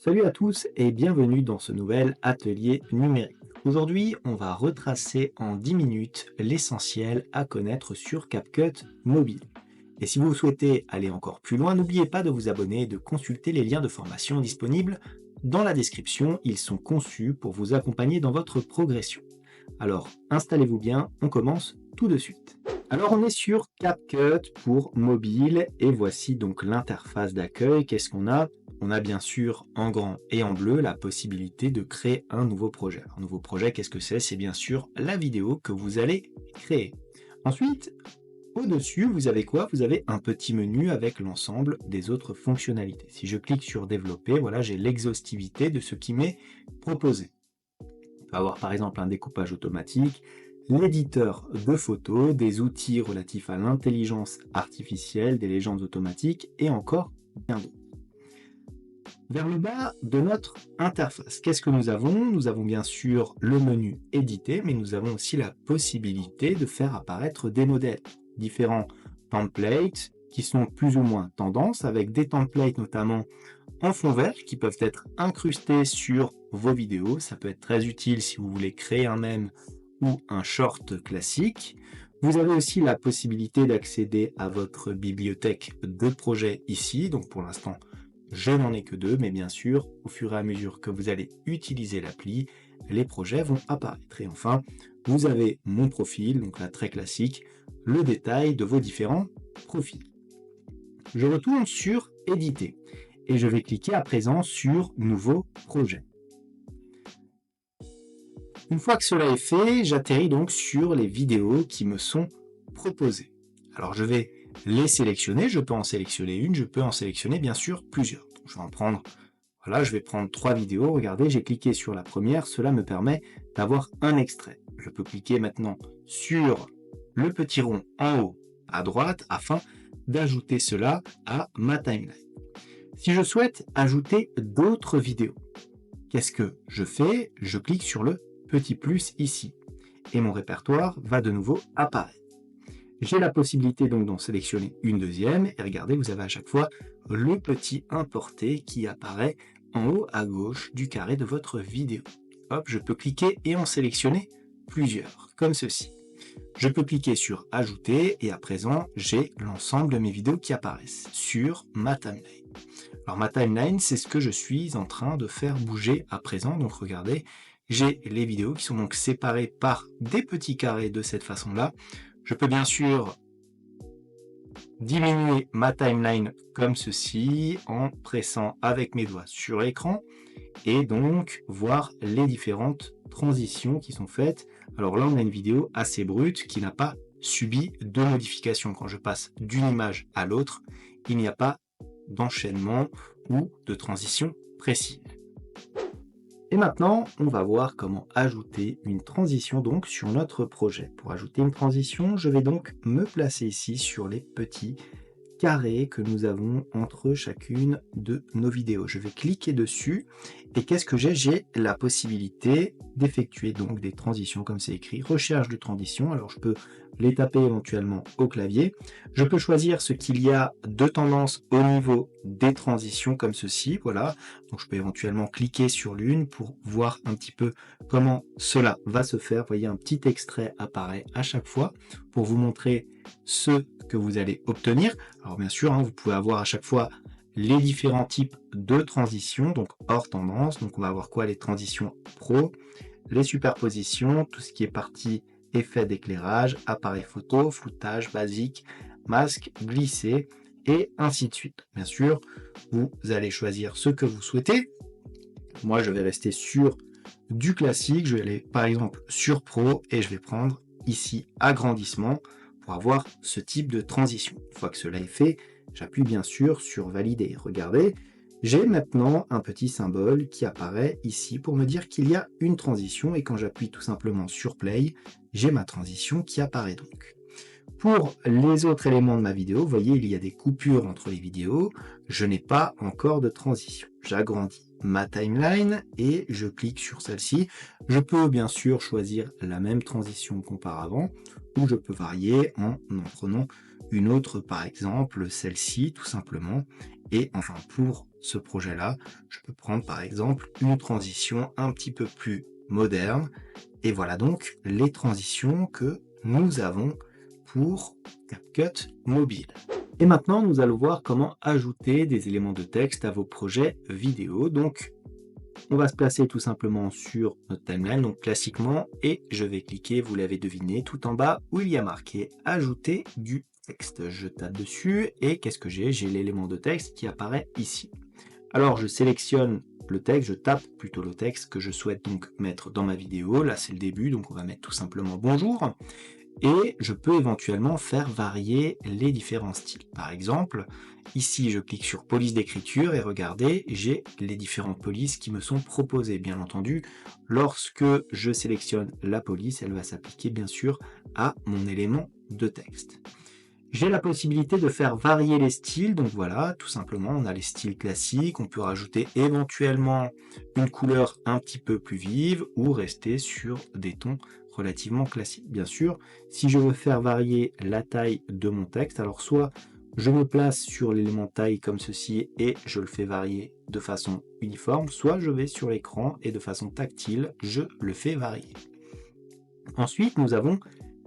Salut à tous et bienvenue dans ce nouvel atelier numérique. Aujourd'hui, on va retracer en 10 minutes l'essentiel à connaître sur CapCut Mobile. Et si vous souhaitez aller encore plus loin, n'oubliez pas de vous abonner et de consulter les liens de formation disponibles dans la description. Ils sont conçus pour vous accompagner dans votre progression. Alors, installez-vous bien, on commence tout de suite. Alors, on est sur CapCut pour mobile et voici donc l'interface d'accueil. Qu'est-ce qu'on a? On a bien sûr en grand et en bleu la possibilité de créer un nouveau projet. Un nouveau projet, qu'est-ce que c'est? C'est bien sûr la vidéo que vous allez créer. Ensuite, au-dessus, vous avez quoi? Vous avez un petit menu avec l'ensemble des autres fonctionnalités. Si je clique sur développer, voilà, j'ai l'exhaustivité de ce qui m'est proposé. On peut avoir par exemple un découpage automatique, l'éditeur de photos, des outils relatifs à l'intelligence artificielle, des légendes automatiques et encore bien d'autres. Vers le bas de notre interface, qu'est-ce que nous avons? Nous avons bien sûr le menu éditer, mais nous avons aussi la possibilité de faire apparaître des modèles. Différents templates qui sont plus ou moins tendance, avec des templates notamment en fond vert qui peuvent être incrustés sur vos vidéos. Ça peut être très utile si vous voulez créer un mème ou un short classique. Vous avez aussi la possibilité d'accéder à votre bibliothèque de projets ici. Donc pour l'instant, je n'en ai que deux, mais bien sûr, au fur et à mesure que vous allez utiliser l'appli, les projets vont apparaître. Et enfin, vous avez mon profil, donc là très classique, le détail de vos différents profils. Je retourne sur éditer et je vais cliquer à présent sur nouveau projet. Une fois que cela est fait, j'atterris donc sur les vidéos qui me sont proposées. Alors je vais les sélectionner, je peux en sélectionner une, je peux en sélectionner bien sûr plusieurs. Donc, je vais en prendre, voilà, je vais prendre 3 vidéos, regardez, j'ai cliqué sur la première, cela me permet d'avoir un extrait. Je peux cliquer maintenant sur le petit rond en haut à droite afin d'ajouter cela à ma timeline. Si je souhaite ajouter d'autres vidéos, qu'est-ce que je fais? Je clique sur le petit plus ici et mon répertoire va de nouveau apparaître. J'ai la possibilité donc d'en sélectionner une deuxième et regardez, vous avez à chaque fois le petit importé qui apparaît en haut à gauche du carré de votre vidéo. Hop, je peux cliquer et en sélectionner plusieurs, comme ceci. Je peux cliquer sur ajouter et à présent, j'ai l'ensemble de mes vidéos qui apparaissent sur ma timeline. Alors ma timeline, c'est ce que je suis en train de faire bouger à présent. Donc regardez, j'ai les vidéos qui sont donc séparées par des petits carrés de cette façon-là. Je peux bien sûr diminuer ma timeline comme ceci en pressant avec mes doigts sur l'écran et donc voir les différentes transitions qui sont faites. Alors là, on a une vidéo assez brute qui n'a pas subi de modification. Quand je passe d'une image à l'autre, il n'y a pas d'enchaînement ou de transition précise. Et maintenant, on va voir comment ajouter une transition donc sur notre projet. Pour ajouter une transition, je vais donc me placer ici sur les petits carrés que nous avons entre chacune de nos vidéos. Je vais cliquer dessus et qu'est-ce que j'ai? J'ai la possibilité d'effectuer donc des transitions comme c'est écrit, recherche de transition. Alors je peux les taper éventuellement au clavier. Je peux choisir ce qu'il y a de tendance au niveau des transitions comme ceci, voilà. Donc je peux éventuellement cliquer sur l'une pour voir un petit peu comment cela va se faire. Vous voyez, un petit extrait apparaît à chaque fois pour vous montrer ce que vous allez obtenir. Alors bien sûr, vous pouvez avoir à chaque fois les différents types de transitions, donc hors tendance. Donc on va avoir quoi? Les transitions pro, les superpositions, tout ce qui est partie effet d'éclairage, appareil photo, floutage, basique, masque, glissé, et ainsi de suite. Bien sûr, vous allez choisir ce que vous souhaitez. Moi, je vais rester sur du classique. Je vais aller par exemple sur Pro et je vais prendre ici agrandissement pour avoir ce type de transition. Une fois que cela est fait, j'appuie bien sûr sur valider. Regardez, j'ai maintenant un petit symbole qui apparaît ici pour me dire qu'il y a une transition et quand j'appuie tout simplement sur play, j'ai ma transition qui apparaît donc. Pour les autres éléments de ma vidéo, vous voyez, il y a des coupures entre les vidéos. Je n'ai pas encore de transition. J'agrandis ma timeline et je clique sur celle-ci. Je peux bien sûr choisir la même transition qu'auparavant ou je peux varier en prenant une autre, par exemple celle-ci tout simplement. Et enfin, pour ce projet-là, je peux prendre par exemple une transition un petit peu plus moderne. Et voilà donc les transitions que nous avons pour CapCut Mobile. Et maintenant, nous allons voir comment ajouter des éléments de texte à vos projets vidéo. Donc, on va se placer tout simplement sur notre timeline, donc classiquement, et je vais cliquer, vous l'avez deviné, tout en bas où il y a marqué ajouter du texte. Je tape dessus et qu'est-ce que j'ai? J'ai l'élément de texte qui apparaît ici. Alors je sélectionne le texte, je tape plutôt le texte que je souhaite donc mettre dans ma vidéo. Là c'est le début, donc on va mettre tout simplement bonjour. Et je peux éventuellement faire varier les différents styles. Par exemple, ici je clique sur police d'écriture et regardez, j'ai les différentes polices qui me sont proposées. Bien entendu, lorsque je sélectionne la police, elle va s'appliquer bien sûr à mon élément de texte. J'ai la possibilité de faire varier les styles, donc voilà, tout simplement, on a les styles classiques, on peut rajouter éventuellement une couleur un petit peu plus vive ou rester sur des tons relativement classiques. Bien sûr, si je veux faire varier la taille de mon texte, alors soit je me place sur l'élément taille comme ceci et je le fais varier de façon uniforme, soit je vais sur l'écran et de façon tactile, je le fais varier. Ensuite, nous avons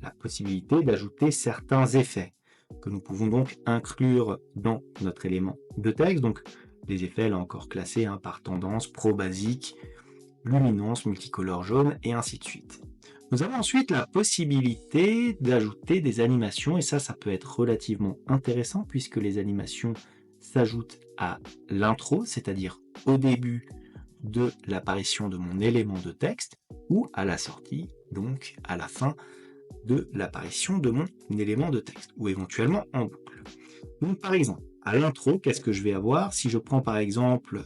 la possibilité d'ajouter certains effets que nous pouvons donc inclure dans notre élément de texte. Donc, les effets, là encore classés par tendance, pro basique, luminance, multicolore jaune, et ainsi de suite. Nous avons ensuite la possibilité d'ajouter des animations, et ça peut être relativement intéressant puisque les animations s'ajoutent à l'intro, c'est-à-dire au début de l'apparition de mon élément de texte, ou à la sortie, donc à la fin de l'apparition de mon élément de texte, ou éventuellement en boucle. Donc par exemple, à l'intro, qu'est-ce que je vais avoir? Si je prends par exemple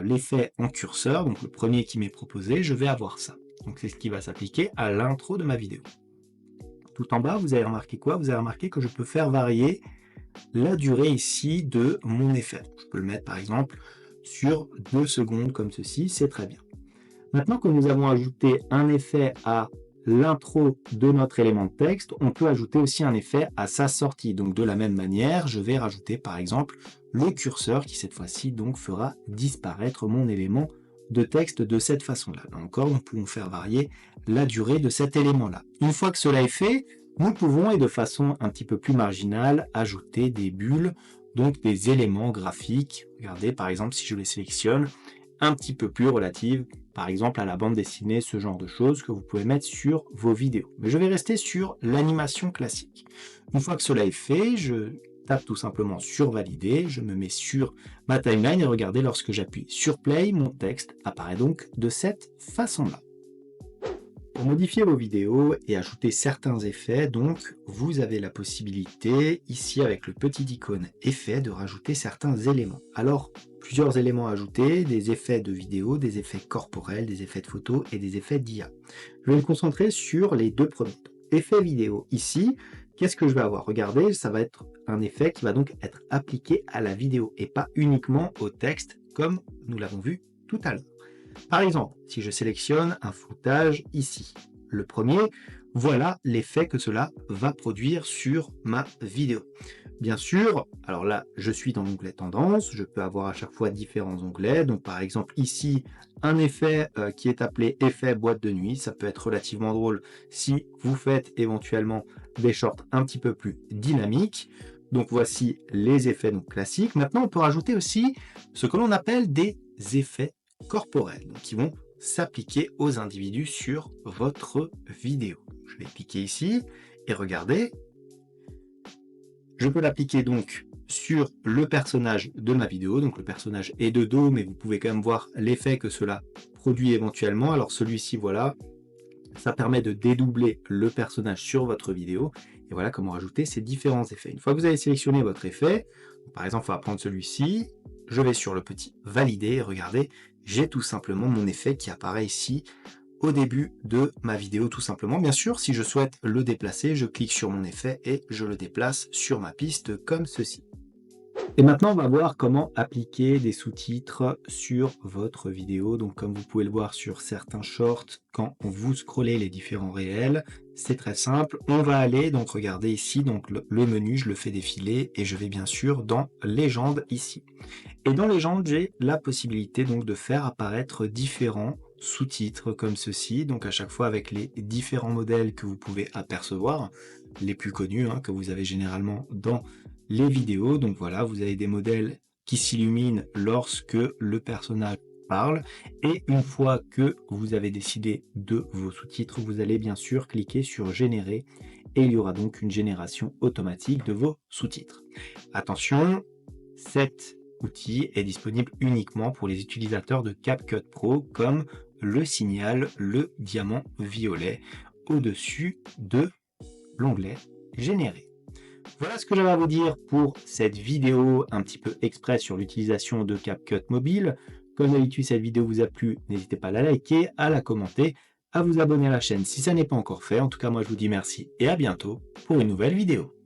l'effet en curseur, donc le premier qui m'est proposé, je vais avoir ça. Donc c'est ce qui va s'appliquer à l'intro de ma vidéo. Tout en bas, vous avez remarqué quoi? Vous avez remarqué que je peux faire varier la durée ici de mon effet. Je peux le mettre par exemple sur 2 secondes comme ceci, c'est très bien. Maintenant que nous avons ajouté un effet à l'intro de notre élément de texte, on peut ajouter aussi un effet à sa sortie. Donc de la même manière, je vais rajouter par exemple le curseur qui cette fois-ci donc fera disparaître mon élément de texte de cette façon-là. Là encore, nous pouvons faire varier la durée de cet élément-là. Une fois que cela est fait, nous pouvons, et de façon un petit peu plus marginale, ajouter des bulles, donc des éléments graphiques. Regardez, par exemple, si je les sélectionne, un petit peu plus relatives, par exemple à la bande dessinée, ce genre de choses que vous pouvez mettre sur vos vidéos. Mais je vais rester sur l'animation classique. Une fois que cela est fait, je tape tout simplement sur valider, je me mets sur ma timeline et regardez, lorsque j'appuie sur play, mon texte apparaît donc de cette façon-là. Pour modifier vos vidéos et ajouter certains effets, donc, vous avez la possibilité, ici avec le petit icône effet, de rajouter certains éléments. Alors, plusieurs éléments à ajouter, des effets de vidéo, des effets corporels, des effets de photo et des effets d'IA. Je vais me concentrer sur les deux premiers. Effet vidéo, ici, qu'est-ce que je vais avoir? Regardez, ça va être un effet qui va donc être appliqué à la vidéo et pas uniquement au texte, comme nous l'avons vu tout à l'heure. Par exemple, si je sélectionne un floutage ici, le premier, voilà l'effet que cela va produire sur ma vidéo. Bien sûr, alors là, je suis dans l'onglet tendance, je peux avoir à chaque fois différents onglets. Donc par exemple ici, un effet qui est appelé effet boîte de nuit, ça peut être relativement drôle si vous faites éventuellement des shorts un petit peu plus dynamiques. Donc voici les effets donc, classiques. Maintenant, on peut rajouter aussi ce que l'on appelle des effets corporels, donc qui vont s'appliquer aux individus sur votre vidéo. Je vais cliquer ici et regardez. Je peux l'appliquer donc sur le personnage de ma vidéo, donc le personnage est de dos, mais vous pouvez quand même voir l'effet que cela produit éventuellement. Alors celui-ci, voilà, ça permet de dédoubler le personnage sur votre vidéo, et voilà comment rajouter ces différents effets. Une fois que vous avez sélectionné votre effet, par exemple, on va prendre celui-ci, je vais sur le petit valider, et regardez, j'ai tout simplement mon effet qui apparaît ici au début de ma vidéo tout simplement. Bien sûr, si je souhaite le déplacer, je clique sur mon effet et je le déplace sur ma piste comme ceci. Et maintenant, on va voir comment appliquer des sous-titres sur votre vidéo. Donc, comme vous pouvez le voir sur certains shorts, quand vous scrollez les différents réels, C'est très simple. On va aller donc regarder ici donc le menu, je le fais défiler et je vais bien sûr dans Légende ici. Et dans Légende, j'ai la possibilité donc de faire apparaître différents sous-titres comme ceci, donc à chaque fois avec les différents modèles que vous pouvez apercevoir, les plus connus hein, que vous avez généralement dans les vidéos. Donc voilà, vous avez des modèles qui s'illuminent lorsque le personnage parle, et une fois que vous avez décidé de vos sous-titres, vous allez bien sûr cliquer sur Générer, et il y aura donc une génération automatique de vos sous-titres. Attention, cet outil est disponible uniquement pour les utilisateurs de CapCut Pro, comme le signale le diamant violet au-dessus de l'onglet Générer. Voilà ce que j'avais à vous dire pour cette vidéo un petit peu express sur l'utilisation de CapCut mobile. Comme d'habitude, cette vidéo vous a plu, n'hésitez pas à la liker, à la commenter, à vous abonner à la chaîne si ça n'est pas encore fait. En tout cas, moi je vous dis merci et à bientôt pour une nouvelle vidéo.